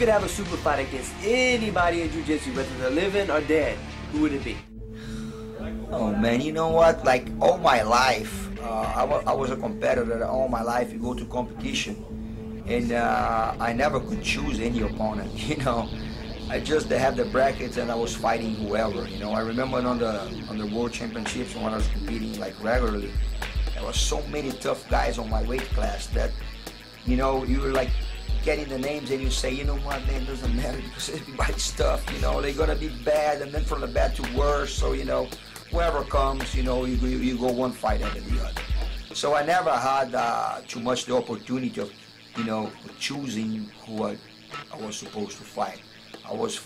could have a super fight against anybody in Jiu-Jitsu, whether they're living or dead, who would it be? Oh man, you know what? Like all my life, I was a competitor. All my life, you go to competition, and I never could choose any opponent. You know, I just have the brackets, and I was fighting whoever. You know, I remember on the World Championships when I was competing like regularly, there were so many tough guys on my weight class that, you know, you were like getting the names and you say, you know what, man, it doesn't matter because everybody's tough. You know, they're gonna be bad, and then from the bad to worse. So you know, whoever comes, you know, you go one fight after the other. So I never had too much the opportunity of, you know, choosing who I was supposed to fight. I was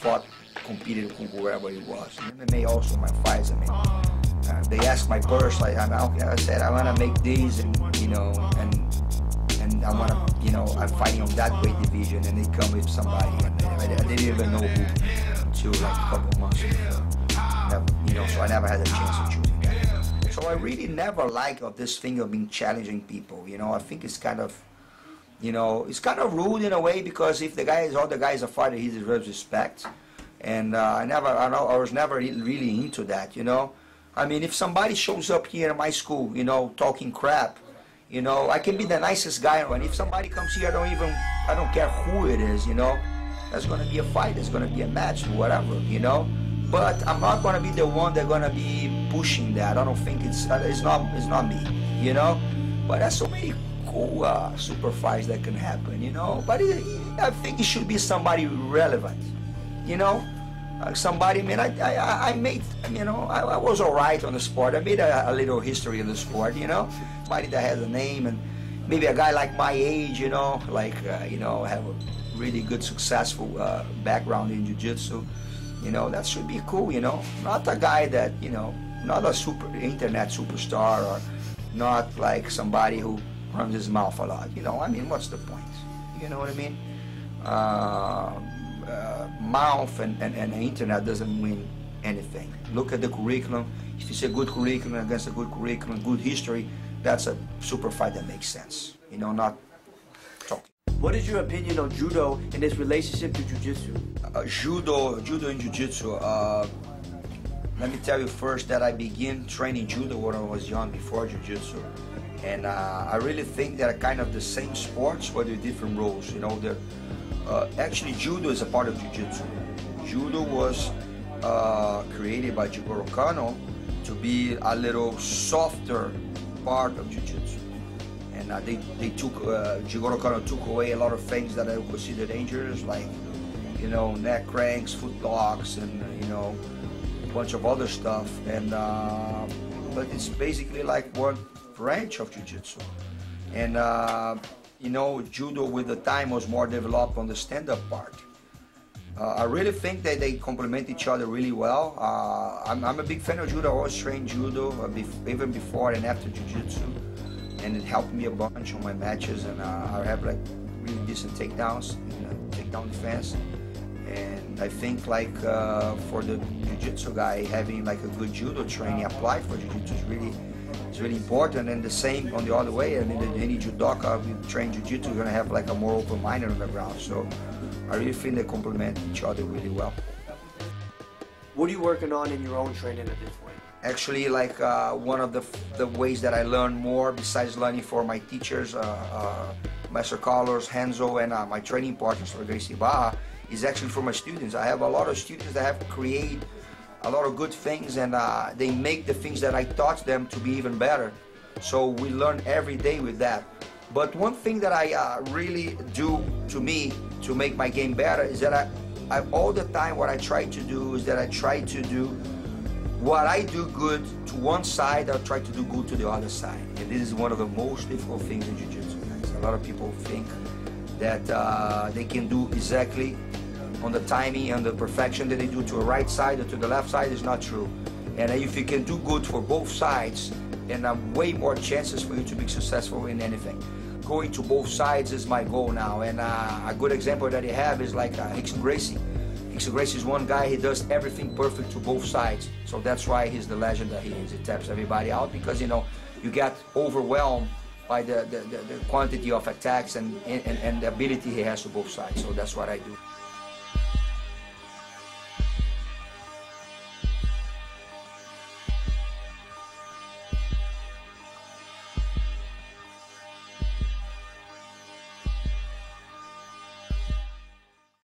competing with whoever it was. And MMA also my fights. I mean, they asked my purse, like I said, I want to make these, and you know, and I want to, you know, I'm fighting on that weight division, and they come with somebody, and I didn't even know who until like a couple months ago. You know, so I never had a chance of choosing that. So I really never liked this thing of being challenging people. You know, I think it's kind of, you know, it's kind of rude in a way, because if all the guys are fighting, he deserves respect. And I was never really into that. You know, I mean, if somebody shows up here in my school, you know, talking crap, you know, I can be the nicest guy, and if somebody comes here, I don't care who it is. You know, there's gonna be a fight, there's gonna be a match, whatever. You know. But I'm not gonna be the one that's gonna be pushing that. I don't think it's not me, you know. But there's so many cool super fights that can happen, you know. But I think it should be somebody relevant, you know. Somebody. I mean, I made, you know, I was alright on the sport. I made a little history in the sport, you know. Somebody that has a name, and maybe a guy like my age, you know, like you know, have a really good, successful background in jiu-jitsu. You know, that should be cool, you know. Not a guy that, you know, not a internet superstar, or not like somebody who runs his mouth a lot. You know, I mean, what's the point? You know what I mean? Mouth and the internet doesn't mean anything. Look at the curriculum. If it's a good curriculum against a good curriculum, good history, that's a super fight that makes sense. You know, not talking. What is your opinion on judo and its relationship to jiu-jitsu? Judo and jiu-jitsu. Let me tell you first that I began training judo when I was young, before jiu-jitsu, and I really think they're kind of the same sports, but with different roles. You know, actually judo is a part of jiu-jitsu. Judo was created by Jigoro Kano to be a little softer part of jiu-jitsu. And they took, Jigoro Kano took away a lot of things that I would consider dangerous, like, you know, neck cranks, foot locks, and, you know, a bunch of other stuff. And, but it's basically like one branch of jiu-jitsu. And, you know, judo with the time was more developed on the stand-up part. I really think that they complement each other really well. I'm a big fan of judo. I always trained judo, even before and after jiu-jitsu. And it helped me a bunch on my matches, and I have like really decent takedowns, takedown defense. And I think like for the jiu-jitsu guy, having like a good judo training applied for jiu-jitsu is really important. And the same on the other way. I mean, any judoka who train jiu-jitsu is gonna have like a more open mind on the ground. So I really think they complement each other really well. What are you working on in your own training at this point? Actually, like one of the ways that I learn more, besides learning for my teachers, Master Carlos, Hanzo, and my training partners for Gracie Baja, is actually for my students. I have a lot of students that have created a lot of good things, and they make the things that I taught them to be even better. So we learn every day with that. But one thing that I really do to me to make my game better is that I all the time what I try to do is that I try to do what I do good to one side, I'll try to do good to the other side. And this is one of the most difficult things in jiu-jitsu, guys. A lot of people think that they can do exactly on the timing and the perfection that they do to the right side or to the left side. Is not true. And if you can do good for both sides, then way more chances for you to be successful in anything. Going to both sides is my goal now. And a good example that I have is like Rickson Gracie. Rickson Gracie is one guy, he does everything perfect to both sides. So that's why he's the legend that he is. He taps everybody out because, you know, you get overwhelmed by the quantity of attacks and the ability he has to both sides. So that's what I do.